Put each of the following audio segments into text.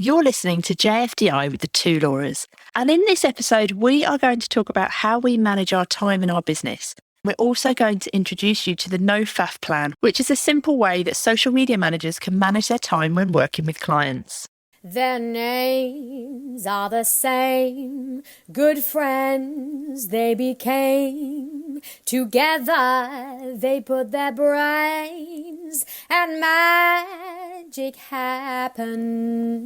You're listening to JFDI with the two Lauras. And in this episode, we are going to talk about how we manage our time in our business. We're also going to introduce you to the no-faff plan, which is a simple way that social media managers can manage their time when working with clients. Their names are the same, good friends they became. Together they put their brains and magic happened.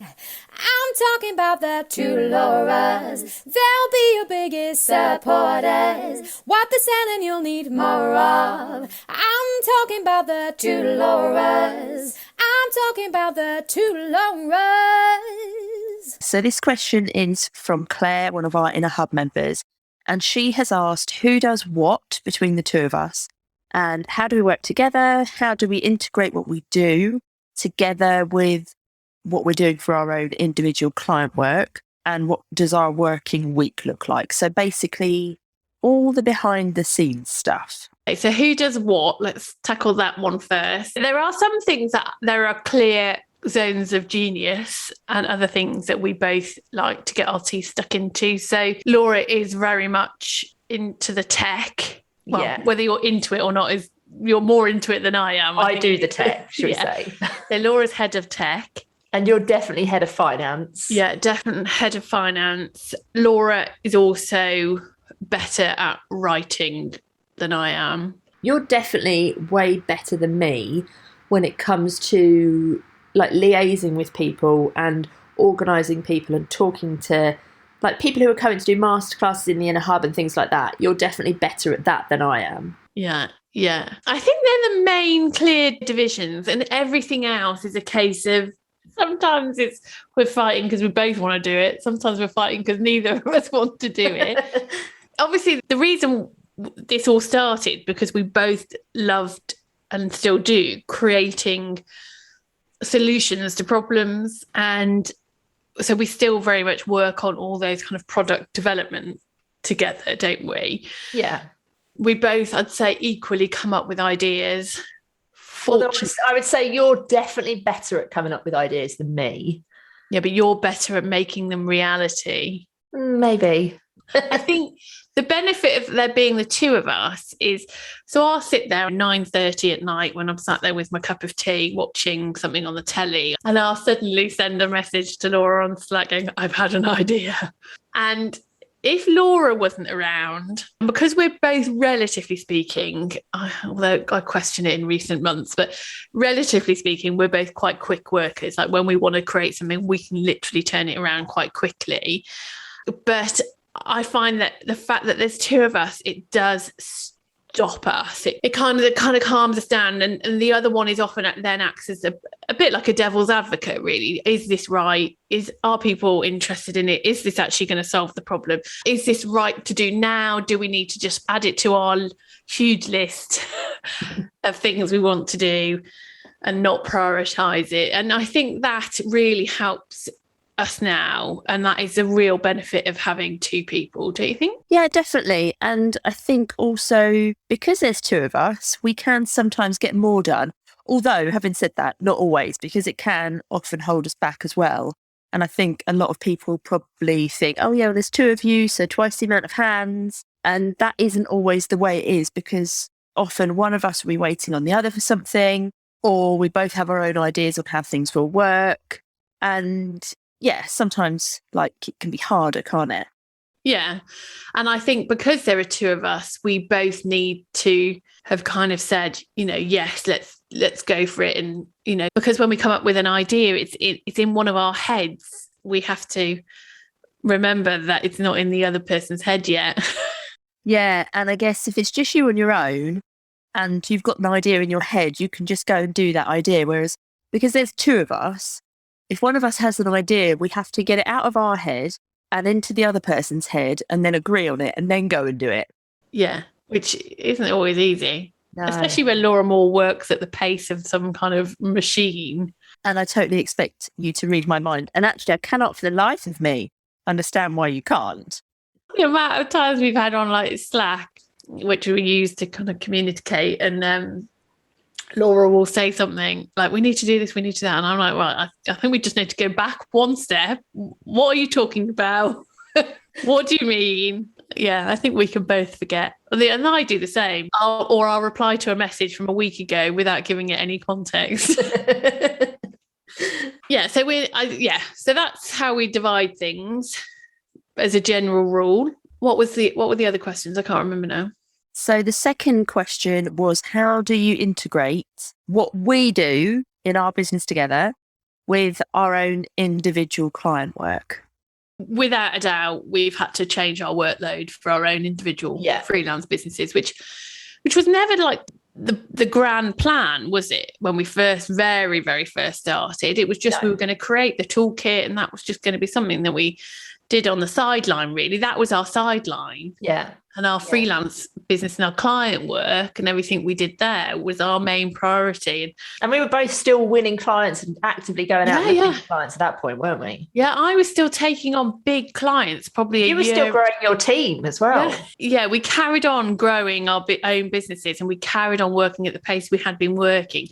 I'm talking about the two Lauras. They'll be your biggest supporters. What they're selling you'll need more of. I'm talking about the two Lauras. I'm talking about the two Lauras. So this question is from Claire, one of our Inner Hub members, and she has asked who does what between the two of us, and how do we work together? How do we integrate what we do together with what we're doing for our own individual client work, and what does our working week look like? So basically all the behind the scenes stuff. Okay, so who does what? Let's tackle that one first. There are some things that there are clear zones of genius and other things that we both like to get our teeth stuck into. So Laura is very much into the tech. Well, yeah. Whether you're into it or not is you're more into it than I am. I do the tech, should we say. So Laura's head of tech. And you're definitely head of finance. Yeah, definitely head of finance. Laura is also better at writing than I am. You're definitely way better than me when it comes to like liaising with people and organising people and talking to like people who are coming to do masterclasses in the Inner Hub and things like that. You're definitely better at that than I am. Yeah. I think they're the main clear divisions, and everything else is a case of sometimes we're fighting because we both want to do it. Sometimes we're fighting because neither of us want to do it. Obviously, the reason this all started because we both loved and still do creating solutions to problems. And so we still very much work on all those kind of product development together, don't we? Yeah. We both, I'd say, equally come up with ideas. Although I would say you're definitely better at coming up with ideas than me. Yeah, but you're better at making them reality. Maybe. I think the benefit of there being the two of us is, so I'll sit there at 9:30 at night when I'm sat there with my cup of tea watching something on the telly, and I'll suddenly send a message to Laura on Slack going, I've had an idea. And if Laura wasn't around, because we're both relatively speaking, although I question it in recent months, but relatively speaking, we're both quite quick workers. Like when we want to create something, we can literally turn it around quite quickly. But I find that the fact that there's two of us, it does stop us. It kind of calms us down. And the other one is often then acts as a bit like a devil's advocate, really. Is this right? Are people interested in it? Is this actually going to solve the problem? Is this right to do now? Do we need to just add it to our huge list of things we want to do and not prioritise it? And I think that really helps us now, and that is a real benefit of having two people, don't you think? Yeah, definitely. And I think also because there's two of us, we can sometimes get more done. Although, having said that, not always, because it can often hold us back as well. And I think a lot of people probably think, oh yeah, well, there's two of you, so twice the amount of hands. And that isn't always the way it is, because often one of us will be waiting on the other for something, or we both have our own ideas on how things will work. And yeah, sometimes like it can be harder, can't it? Yeah. And I think because there are two of us, we both need to have kind of said, yes, let's go for it. And, because when we come up with an idea, it's in one of our heads. We have to remember that it's not in the other person's head yet. Yeah. And I guess if it's just you on your own and you've got an idea in your head, you can just go and do that idea. Whereas because there's two of us, if one of us has an idea, we have to get it out of our head and into the other person's head and then agree on it and then go and do it. Yeah, which isn't always easy. No. Especially when Laura Moore works at the pace of some kind of machine. And I totally expect you to read my mind. And actually, I cannot for the life of me understand why you can't. The amount of times we've had on like Slack, which we use to kind of communicate, and Laura will say something like, we need to do this, we need to do that. And I'm like, right, I think we just need to go back one step. What are you talking about? What do you mean? Yeah, I think we can both forget. And I do the same. I'll reply to a message from a week ago without giving it any context. Yeah, so that's how we divide things as a general rule. What were the other questions? I can't remember now. So the second question was, how do you integrate what we do in our business together with our own individual client work? Without a doubt, we've had to change our workload for our own individual freelance businesses, which was never like the grand plan, was it? When we very, very first started, it was just we were going to create the toolkit, and that was just going to be something that we did on the sideline, really. That was our sideline. Yeah. And our freelance business and our client work and everything we did there was our main priority. And we were both still winning clients and actively going out and looking for clients at that point, weren't we? Yeah, I was still taking on big clients, probably You were still growing your team as well. Yeah, we carried on growing our own businesses, and we carried on working at the pace we had been working,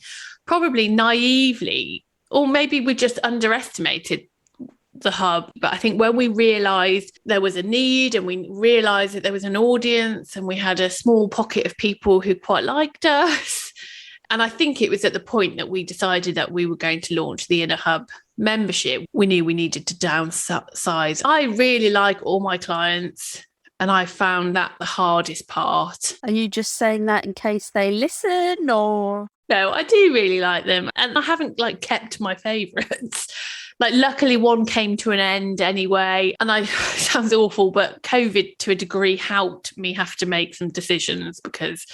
probably naively, or maybe we just underestimated the hub. But I think when we realized there was a need, and we realized that there was an audience, and we had a small pocket of people who quite liked us, and I think it was at the point that we decided that we were going to launch the Inner Hub membership, we knew we needed to downsize. I really like all my clients, and I found that the hardest part. Are you just saying that in case they listen, or? No, I do really like them, and I haven't kept my favourites. Luckily, one came to an end anyway. And sounds awful, but COVID to a degree helped me have to make some decisions, because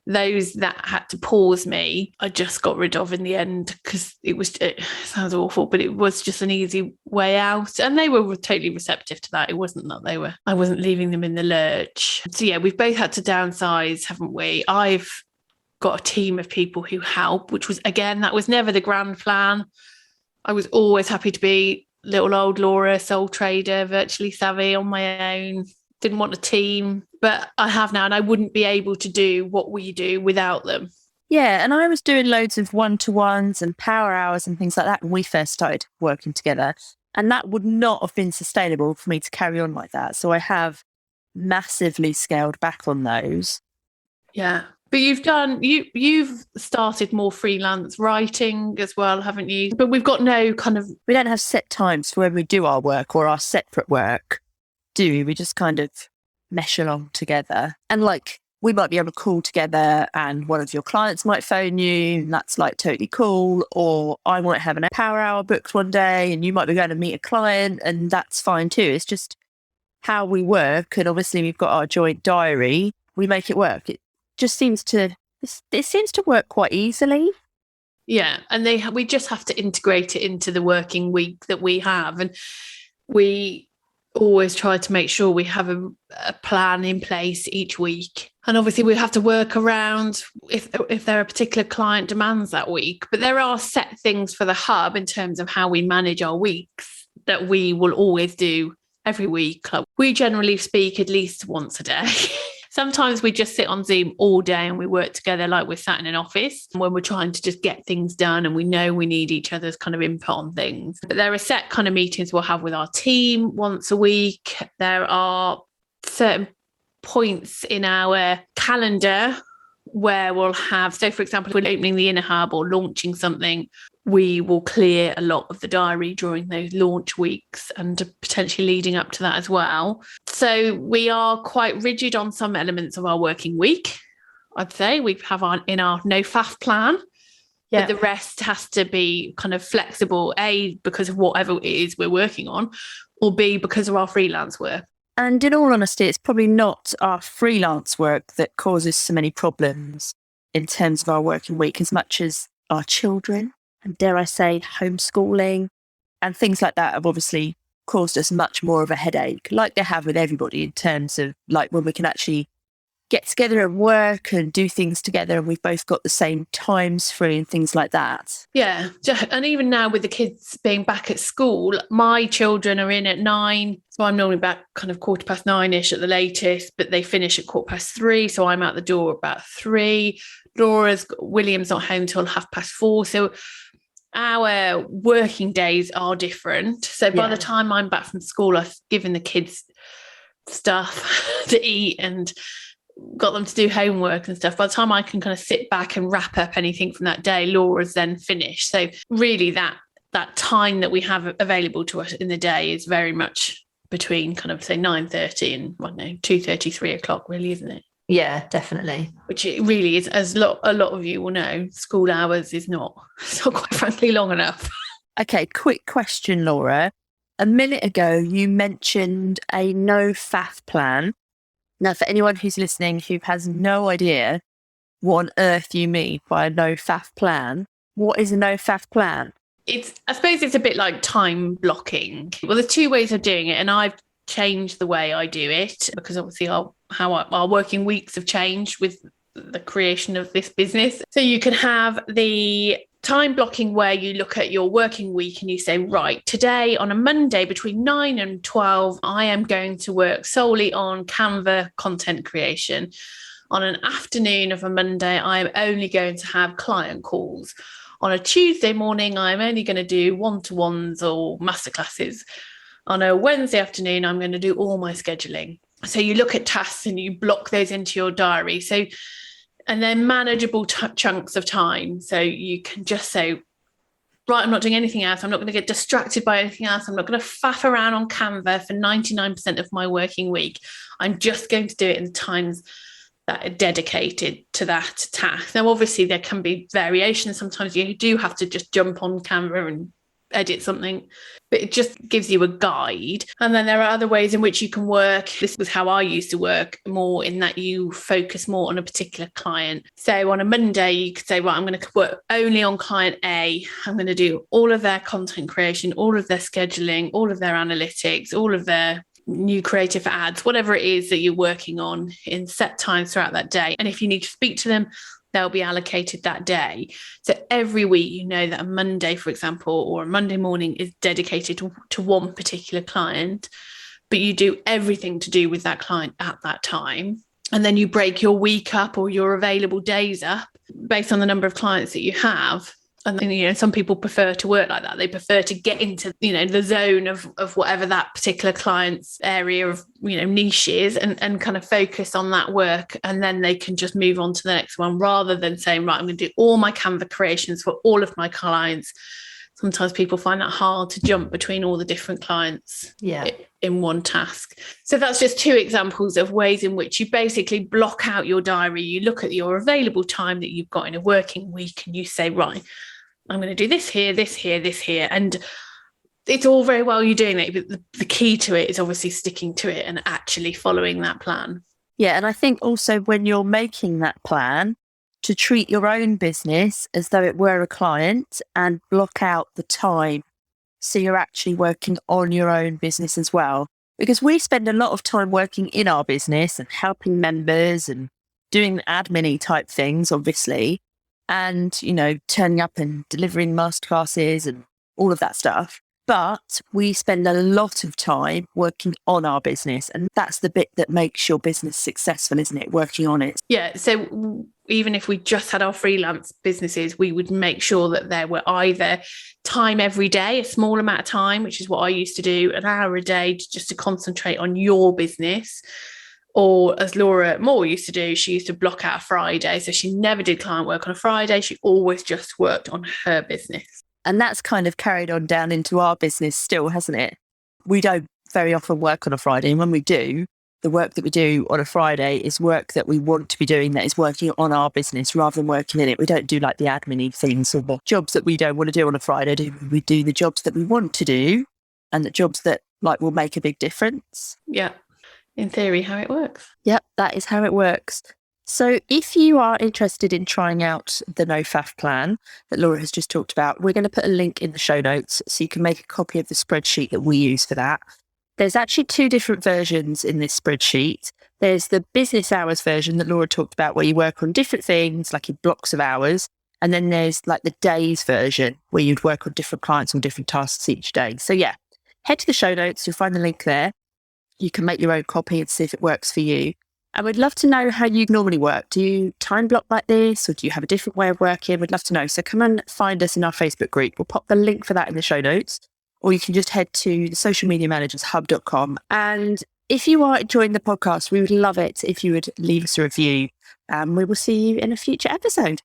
those that had to pause me, I just got rid of in the end, because it sounds awful, but it was just an easy way out. And they were totally receptive to that. It wasn't that I wasn't leaving them in the lurch. So yeah, we've both had to downsize, haven't we? I've got a team of people who help, which was, again, that was never the grand plan. I was always happy to be little old Laura, sole trader, virtually savvy on my own. Didn't want a team, but I have now, and I wouldn't be able to do what we do without them. Yeah, and I was doing loads of one-to-ones and power hours and things like that when we first started working together. And that would not have been sustainable for me to carry on like that. So I have massively scaled back on those. Yeah. But you've started more freelance writing as well, haven't you? But we've got we don't have set times for when we do our work or our separate work, do we? We just kind of mesh along together. And we might be able to call together, and one of your clients might phone you, and that's totally cool. Or I might have an power hour booked one day, and you might be going to meet a client, and that's fine too. It's just how we work. And obviously we've got our joint diary. We make it work. It seems to work quite easily. Yeah, and we just have to integrate it into the working week that we have, and we always try to make sure we have a plan in place each week. And obviously we have to work around if there are particular client demands that week. But there are set things for the hub in terms of how we manage our weeks that we will always do every week. We generally speak at least once a day. Sometimes we just sit on Zoom all day and we work together like we're sat in an office when we're trying to just get things done, and we know we need each other's kind of input on things. But there are set kind of meetings we'll have with our team once a week. There are certain points in our calendar where we'll have, so for example, if we're opening the Inner Hub or launching something, we will clear a lot of the diary during those launch weeks and potentially leading up to that as well. So we are quite rigid on some elements of our working week. I'd say we have in our no-faff plan, but the rest has to be kind of flexible, A, because of whatever it is we're working on, or B, because of our freelance work. And in all honesty, it's probably not our freelance work that causes so many problems in terms of our working week as much as our children. And dare I say, homeschooling and things like that have obviously caused us much more of a headache, like they have with everybody, in terms of when we can actually get together and work and do things together, and we've both got the same times free and things like that. Yeah. And even now with the kids being back at school, my children are in at 9. So I'm normally back kind of 9:15-ish at the latest, but they finish at 3:15. So I'm out the door about 3. William's not home till 4:30. So our working days are different. So by the time I'm back from school, I've given the kids stuff to eat and got them to do homework and stuff. By the time I can kind of sit back and wrap up anything from that day, Laura's then finished. So really that time that we have available to us in the day is very much between kind of say 9:30 and 2:30, 3 o'clock really, isn't it? Yeah, definitely. Which it really is, as a lot of you will know, school hours is not quite frankly long enough. Okay, quick question, Laura. A minute ago, you mentioned a no-faff plan. Now, for anyone who's listening who has no idea what on earth you mean by a no-faff plan, what is a no-faff plan? I suppose it's a bit like time blocking. Well, there's two ways of doing it, and I've changed the way I do it because obviously our working weeks have changed with the creation of this business. So you can have the time blocking where you look at your working week and you say, right, today on a Monday between 9 and 12, I am going to work solely on Canva content creation. On an afternoon of a Monday, I am only going to have client calls. On a Tuesday morning, I'm only going to do one-to-ones or masterclasses. On a Wednesday afternoon, I'm going to do all my scheduling. So you look at tasks and you block those into your diary. So, and they're manageable chunks of time. So you can just say, right, I'm not doing anything else. I'm not going to get distracted by anything else. I'm not going to faff around on Canva for 99% of my working week. I'm just going to do it in the times that are dedicated to that task. Now, obviously, there can be variations. Sometimes you do have to just jump on Canva and edit something, but it just gives you a guide. And then there are other ways in which you can work. This was how I used to work, more in that you focus more on a particular client. So on a Monday, you could say, right, I'm going to work only on client A. I'm going to do all of their content creation, all of their scheduling, all of their analytics, all of their new creative ads, whatever it is that you're working on in set times throughout that day. And if you need to speak to them, they'll be allocated that day. So every week, you know that a Monday, for example, or a Monday morning is dedicated to one particular client, but you do everything to do with that client at that time. And then you break your week up or your available days up based on the number of clients that you have. And then, some people prefer to work like that. They prefer to get into, the zone of whatever that particular client's area of, niche is and kind of focus on that work. And then they can just move on to the next one rather than saying, right, I'm going to do all my Canva creations for all of my clients. Sometimes people find that hard to jump between all the different clients in one task. So that's just two examples of ways in which you basically block out your diary. You look at your available time that you've got in a working week and you say, right, I'm going to do this here, this here, this here. And it's all very well you doing that, but the key to it is obviously sticking to it and actually following that plan. Yeah, and I think also when you're making that plan, to treat your own business as though it were a client and block out the time so you're actually working on your own business as well. Because we spend a lot of time working in our business and helping members and doing admin-y type things, obviously, and, turning up and delivering masterclasses and all of that stuff. But we spend a lot of time working on our business. And that's the bit that makes your business successful, isn't it? Working on it. Yeah. So even if we just had our freelance businesses, we would make sure that there were either time every day, a small amount of time, which is what I used to do, an hour a day just to concentrate on your business. Or as Laura Moore used to do, she used to block out a Friday. So she never did client work on a Friday. She always just worked on her business. And that's kind of carried on down into our business still, hasn't it? We don't very often work on a Friday. And when we do, the work that we do on a Friday is work that we want to be doing that is working on our business rather than working in it. We don't do like the admin-y things or the jobs that we don't want to do on a Friday. We do the jobs that we want to do and the jobs that will make a big difference. Yeah. In theory, how it works. Yep, that is how it works. So if you are interested in trying out the no-faff plan that Laura has just talked about, we're going to put a link in the show notes so you can make a copy of the spreadsheet that we use for that. There's actually two different versions in this spreadsheet. There's the business hours version that Laura talked about where you work on different things, like in blocks of hours. And then there's like the days version where you'd work on different clients on different tasks each day. So yeah, head to the show notes. You'll find the link there. You can make your own copy and see if it works for you. And we'd love to know how you normally work. Do you time block like this, or do you have a different way of working? We'd love to know. So come and find us in our Facebook group. We'll pop the link for that in the show notes, or you can just head to the socialmediamanagershub.com. And if you are enjoying the podcast, we would love it if you would leave us a review. We will see you in a future episode.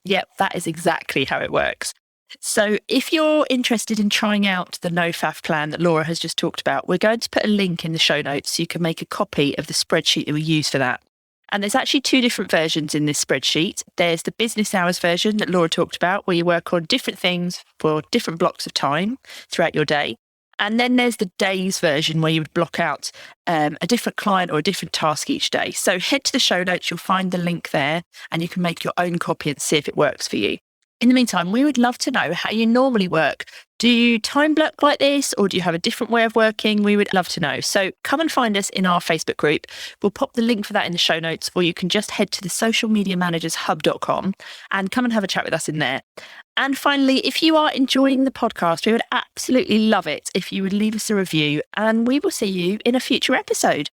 Yep, that is exactly how it works. So if you're interested in trying out the no-faff plan that Laura has just talked about, we're going to put a link in the show notes so you can make a copy of the spreadsheet that we use for that. And there's actually 2 different versions in this spreadsheet. There's the business hours version that Laura talked about, where you work on different things for different blocks of time throughout your day. And then there's the days version where you would block out a different client or a different task each day. So head to the show notes, you'll find the link there, and you can make your own copy and see if it works for you. In the meantime, we would love to know how you normally work. Do you time block like this, or do you have a different way of working? We would love to know. So come and find us in our Facebook group. We'll pop the link for that in the show notes, or you can just head to the socialmediamanagershub.com and come and have a chat with us in there. And finally, if you are enjoying the podcast, we would absolutely love it if you would leave us a review, and we will see you in a future episode.